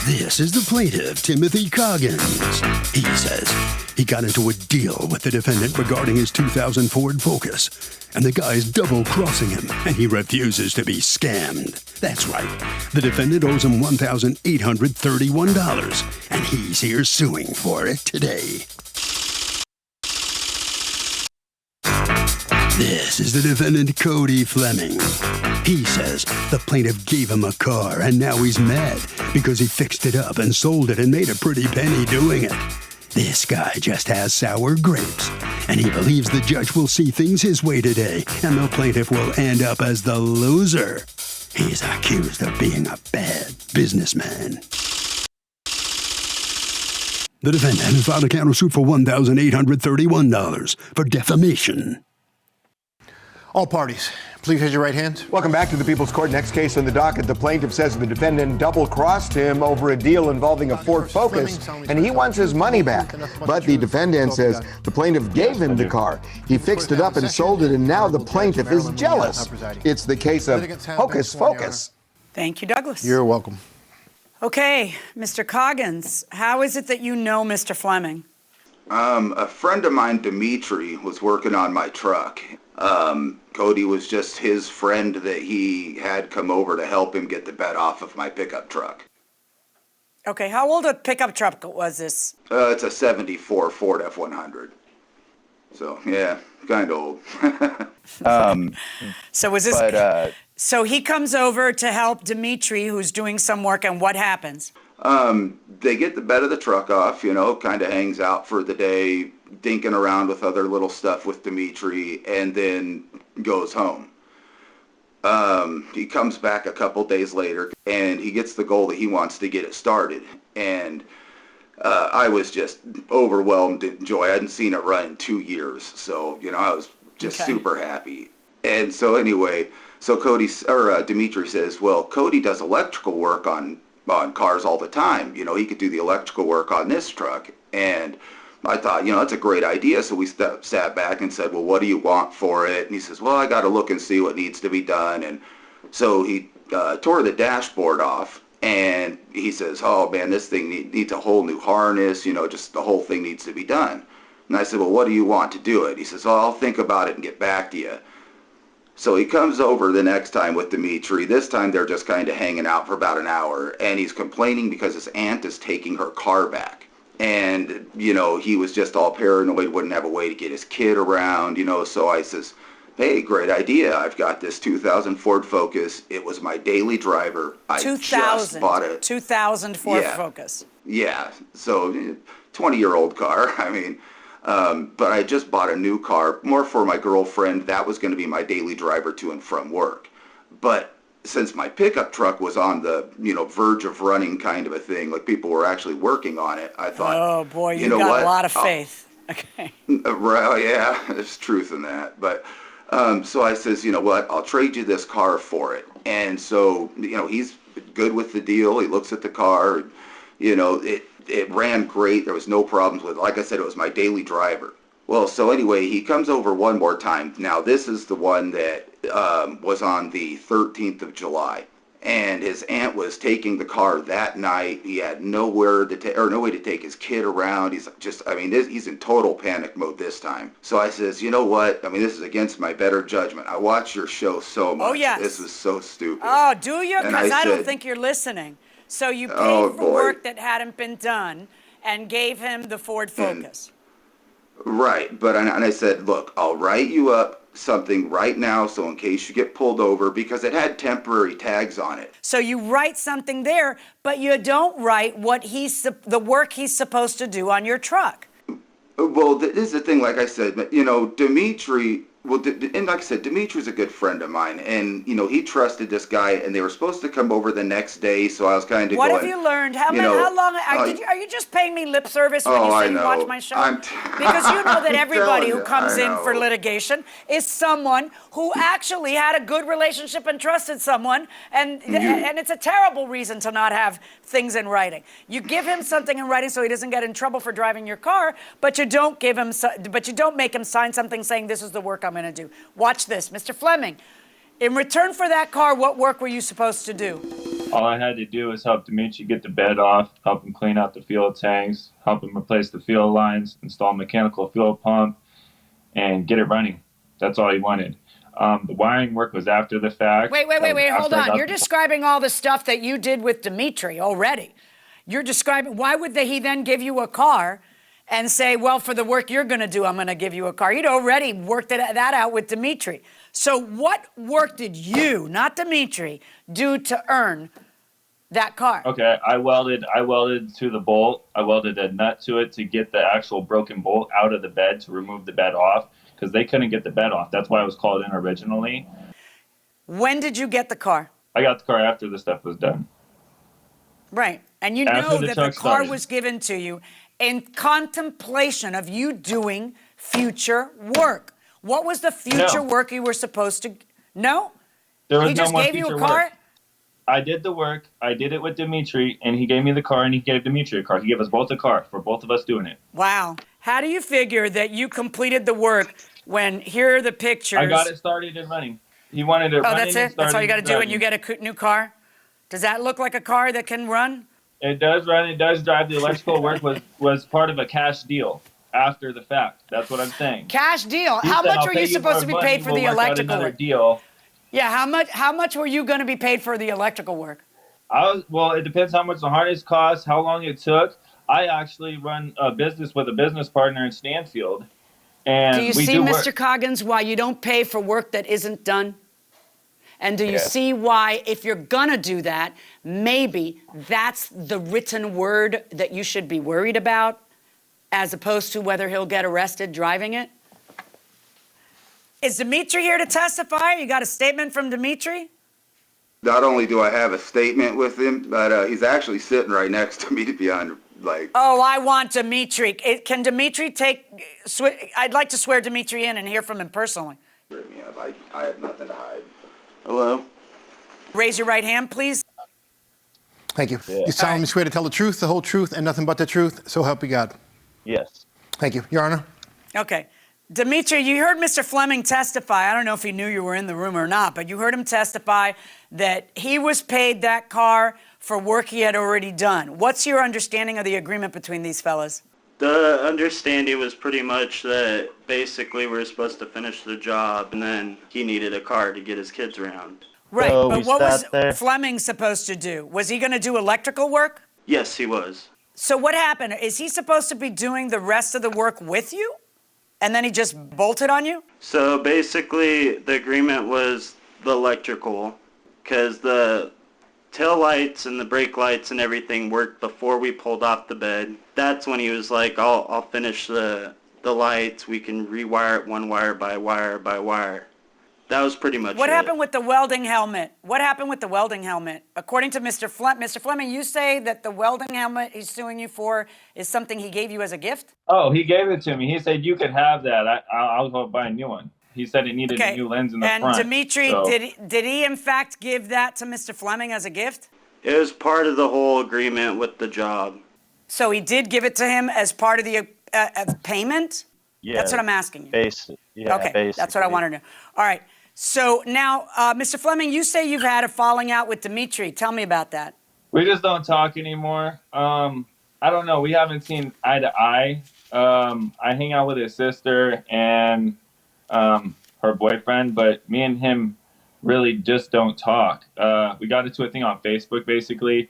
This is the plaintiff, Timothy Coggins. He says he got into a deal with the defendant regarding his 2000 Ford Focus, and the guy's double-crossing him, and he refuses to be scammed. That's right. The defendant owes him $1,831, and he's here suing for it today. This is the defendant, Cody Fleming. He says the plaintiff gave him a car, and now he's mad because he fixed it up and sold it and made a pretty penny doing it. This guy just has sour grapes, and he believes the judge will see things his way today, and the plaintiff will end up as the loser. He's accused of being a bad businessman. The defendant filed a countersuit for $1,831 for defamation. All parties, please raise your right hand. Welcome back to the People's Court. Next case on the docket. The plaintiff says the defendant double-crossed him over a deal involving a Ford Focus, and he wants his money back. But the defendant says the plaintiff gave him the car. He fixed it up and sold it, and now the plaintiff is jealous. It's the case of Hocus Focus. Thank you, Douglas. You're welcome. Okay, Mr. Coggins, how is it that you know Mr. Fleming? A friend of mine, Dimitri, was working on my truck. Cody was just his friend that he had come over to help him get the bed off of my pickup truck. Okay, how old a pickup truck was this? It's a 74 Ford F100. So, yeah, kind of old. So was this... So he comes over to help Dimitri, who's doing some work, and what happens? They get the bed of the truck off, kind of hangs out for the day, dinking around with other little stuff with Dimitri, and then goes home. He comes back a couple days later, and he gets the goal that he wants to get it started. And I was just overwhelmed in joy. I hadn't seen it run in 2 years, so, I was just super happy. And so anyway, Dimitri says, well, Cody does electrical work on cars all the time. He could do the electrical work on this truck. And I thought, that's a great idea. So we sat back and said, well, what do you want for it? And he says, well, I got to look and see what needs to be done. And so he tore the dashboard off, and he says, oh man, this thing needs a whole new harness. Just the whole thing needs to be done. And I said, well, what do you want to do it? He says, oh, I'll think about it and get back to you. So he comes over the next time with Dimitri. This time they're just kind of hanging out for about an hour, and he's complaining because his aunt is taking her car back. And, he was just all paranoid, wouldn't have a way to get his kid around, so I says, hey, great idea. I've got this 2000 Ford Focus. It was my daily driver. I just bought it. 2000 Ford Focus. Yeah, so 20-year-old car, but I just bought a new car, more for my girlfriend. That was going to be my daily driver to and from work. But since my pickup truck was on the, verge of running kind of a thing, like people were actually working on it, I thought, oh boy, you got a lot of faith. Okay. Right, yeah, there's truth in that. But so I says, you know what, I'll trade you this car for it. And so, he's good with the deal. He looks at the car, it ran great. There was no problems with it. Like I said, it was my daily driver. Well, so anyway, he comes over one more time. Now, this is the one that was on the 13th of July. And his aunt was taking the car that night. He had no way to take his kid around. He's just, he's in total panic mode this time. So I says, you know what? this is against my better judgment. I watch your show so much. Oh, yes. This was so stupid. Oh, do you? Because I don't think you're listening. So you paid for work that hadn't been done and gave him the Ford Focus. Right, but and I said, look, I'll write you up something right now so in case you get pulled over, because it had temporary tags on it. So you write something there, but you don't write what the work he's supposed to do on your truck. Well, this is the thing, like I said, Dimitri... Well, and like I said, Dimitri's a good friend of mine, and, he trusted this guy, and they were supposed to come over the next day, so I was kind of What have you learned? How long, are you just paying me lip service when you say you watch my show? Because you know that everybody who comes in for litigation is someone who actually had a good relationship and trusted someone, and it's a terrible reason to not have things in writing. You give him something in writing so he doesn't get in trouble for driving your car, but you don't make him sign something saying this is the work I'm going to do. Watch this. Mr. Fleming, In return for that car, what work were you supposed to do? All I had to do was help Dimitri get the bed off, help him clean out the fuel tanks, help him replace the fuel lines, install a mechanical fuel pump, and get it running. That's all he wanted. The wiring work was after the fact. Wait, hold on. You're describing all the stuff that you did with Dimitri already. You're describing, why would he then give you a car and say, well, for the work you're going to do, I'm going to give you a car? You'd already worked that out with Dimitri. So what work did you, not Dimitri, do to earn that car? Okay, I welded to the bolt. I welded a nut to it to get the actual broken bolt out of the bed to remove the bed off, because they couldn't get the bed off. That's why it was called in originally. When did you get the car? I got the car after the stuff was done. Right. And you know that the car was given to you in contemplation of you doing future work. What was the future work you were supposed to... No? There was he just no more gave you a future car? work. I did the work. I did it with Dimitri, and he gave me the car, and he gave Dimitri a car. He gave us both a car for both of us doing it. Wow. How do you figure that you completed the work when here are the pictures? I got it started and running. He wanted it running. Oh, that's it? That's all you got to do when you get a new car? Does that look like a car that can run? It does run. It does drive. The electrical work was part of a cash deal after the fact. That's what I'm saying. Cash deal? How much were you supposed to be paid for the electrical work? Deal. Yeah, how much were you going to be paid for the electrical work? Well, it depends how much the harness costs, how long it took. I actually run a business with a business partner in Stanfield. And do you see, Mr. Coggins, why you don't pay for work that isn't done? And do you see why, if you're going to do that, maybe that's the written word that you should be worried about, as opposed to whether he'll get arrested driving it? Is Dimitri here to testify? You got a statement from Dimitri? Not only do I have a statement with him, but he's actually sitting right next to me, to be honest. Oh, I want Dimitri. Can Dimitri I'd like to swear Dimitri in and hear from him personally. I have nothing to hide. Hello? Raise your right hand, please. Thank you. You solemnly swear to tell the truth, the whole truth, and nothing but the truth, so help you God. Yes. Thank you. Your Honor. Okay. Dimitri, you heard Mr. Fleming testify. I don't know if he knew you were in the room or not, but you heard him testify that he was paid that car for work he had already done. What's your understanding of the agreement between these fellas? The understanding was pretty much that basically we were supposed to finish the job and then he needed a car to get his kids around. Right, but what was Fleming supposed to do? Was he going to do electrical work? Yes, he was. So what happened? Is he supposed to be doing the rest of the work with you? And then he just bolted on you? So basically the agreement was the electrical, because the tail lights and the brake lights and everything worked before we pulled off the bed. That's when he was like, I'll finish the lights. We can rewire it one wire by wire by wire. That was pretty much What it. happened with the welding helmet? What happened with the welding helmet? According to Mr. Fleming, Mr. Fleming, you say that the welding helmet he's suing you for is something he gave you as a gift? Oh, he gave it to me. He said, you can have that. I'll go buy a new one. He said it needed a new lens in the front. And Dimitri, did he in fact give that to Mr. Fleming as a gift? It was part of the whole agreement with the job. So he did give it to him as part of the payment? Yeah. That's what I'm asking you. Okay, that's what I want to know. All right. So now, Mr. Fleming, you say you've had a falling out with Dimitri. Tell me about that. We just don't talk anymore. I don't know. We haven't seen eye to eye. I hang out with his sister and her boyfriend, but me and him really just don't talk. We got into a thing on Facebook, basically,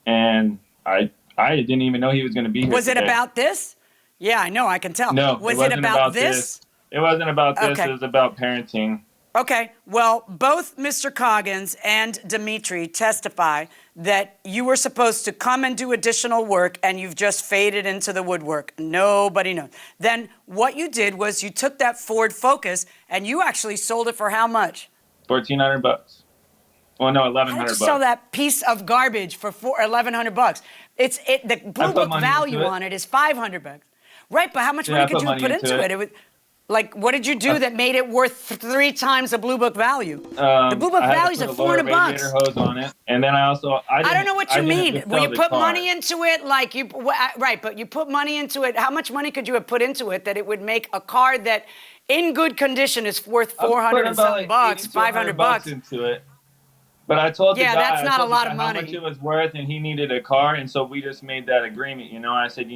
and I didn't even know he was going to be here Was today. it about this? Yeah, I know. I can tell. No, Was it about this? It wasn't about this. Okay. It was about parenting. Okay, well, both Mr. Coggins and Dimitri testify that you were supposed to come and do additional work and you've just faded into the woodwork. Nobody knows. Then what you did was you took that Ford Focus and you actually sold it for how much? $1,400. Well, no, $1,100. How did you sell that piece of garbage for $1,100? The Blue Book value on it is $500. Right, but how much money could you have put into it? Like, what did you do that made it worth 3 times the Blue Book value? The Blue Book value is at $400. Hose on it, and then I don't know what you mean. Well, you put money into it, like right? But you put money into it. How much money could you have put into it that it would make a car that, in good condition, is worth $400 and something bucks, $500 into it? But I told the guy, that's not a lot of money. How much it was worth, and he needed a car, and so we just made that agreement. I said,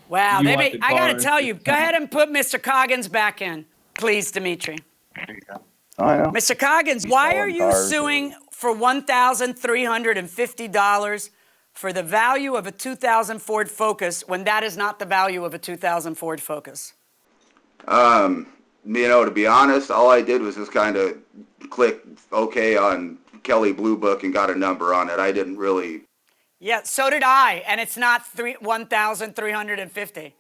Wow, I got to tell you, go ahead and put Mr. Coggins back in, please, Dimitri. There you go. I know. Mr. Coggins, why are you suing for $1,350 for the value of a 2000 Ford Focus when that is not the value of a 2000 Ford Focus? To be honest, all I did was just kind of click OK on Kelley Blue Book and got a number on it. I didn't really. Yeah, so did I, and it's not $1,350.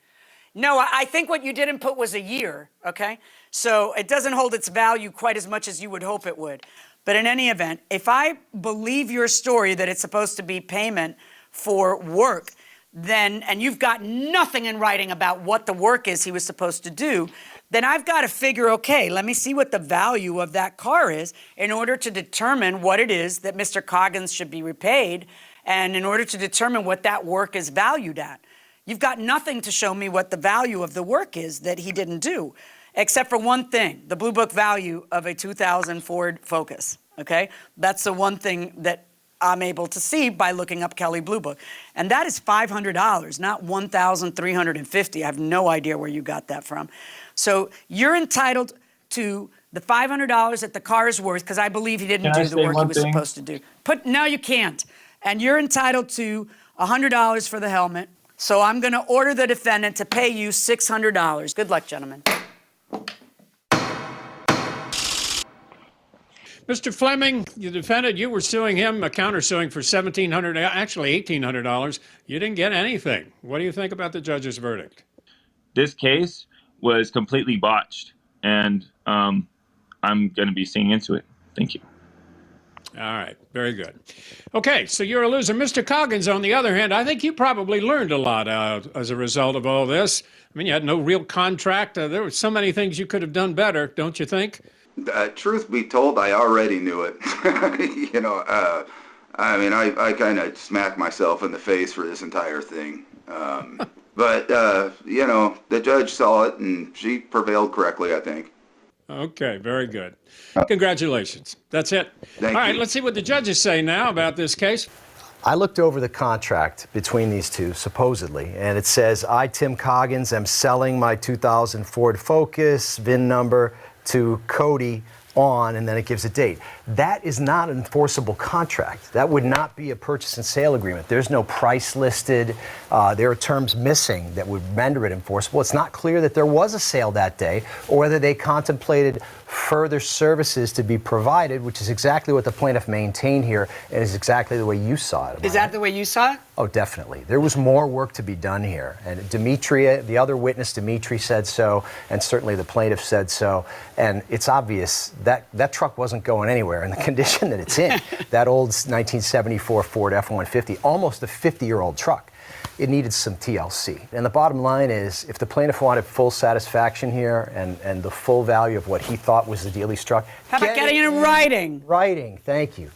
No, I think what you didn't put was a year, okay? So it doesn't hold its value quite as much as you would hope it would. But in any event, if I believe your story that it's supposed to be payment for work, then, and you've got nothing in writing about what the work is he was supposed to do, then I've got to figure, okay, let me see what the value of that car is in order to determine what it is that Mr. Coggins should be repaid, and in order to determine what that work is valued at. You've got nothing to show me what the value of the work is that he didn't do, except for one thing, the Blue Book value of a 2000 Ford Focus, okay? That's the one thing that I'm able to see by looking up Kelley Blue Book. And that is $500, not $1,350. I have no idea where you got that from. So you're entitled to the $500 that the car is worth, because I believe he didn't do the work he was supposed to do. No, you can't. And you're entitled to $100 for the helmet. So I'm going to order the defendant to pay you $600. Good luck, gentlemen. Mr. Fleming, the defendant, you were suing him, countersuing for $1,700, actually $1,800. You didn't get anything. What do you think about the judge's verdict? This case was completely botched, and I'm going to be seeing into it. Thank you. All right, very good. Okay, so you're a loser. Mr. Coggins, on the other hand, I think you probably learned a lot as a result of all this. I mean, you had no real contract. There were so many things you could have done better, don't you think? Truth be told, I already knew it. I kind of smacked myself in the face for this entire thing. But the judge saw it, and she prevailed correctly, I think. Okay, very good. Congratulations. That's it. Thank you. All right, let's see what the judges say now about this case. I looked over the contract between these two, supposedly, and it says, I, Tim Coggins, am selling my 2000 Ford Focus, VIN number, to Cody on, and then it gives a date. That is not an enforceable contract. That would not be a purchase and sale agreement. There's no price listed. There are terms missing that would render it enforceable. It's not clear that there was a sale that day or whether they contemplated further services to be provided, which is exactly what the plaintiff maintained here and is exactly the way you saw it. Is that the way you saw it? Oh, definitely. There was more work to be done here. And Dimitri, the other witness, Dimitri, said so, and certainly the plaintiff said so. And it's obvious that that truck wasn't going anywhere in the condition that it's in. That old 1974 Ford F-150, almost a 50-year-old truck. It needed some TLC. And the bottom line is, if the plaintiff wanted full satisfaction here and the full value of what he thought was the deal he struck. How about getting it in writing? Writing, thank you.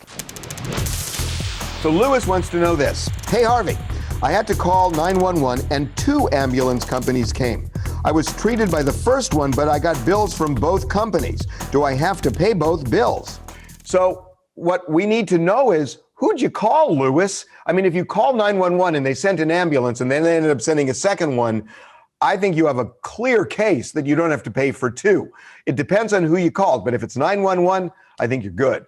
So Lewis wants to know this. Hey, Harvey, I had to call 911 and 2 ambulance companies came. I was treated by the first one, but I got bills from both companies. Do I have to pay both bills? So what we need to know is, who'd you call, Lewis? I mean, if you call 911 and they sent an ambulance and then they ended up sending a second one, I think you have a clear case that you don't have to pay for 2. It depends on who you called, but if it's 911, I think you're good.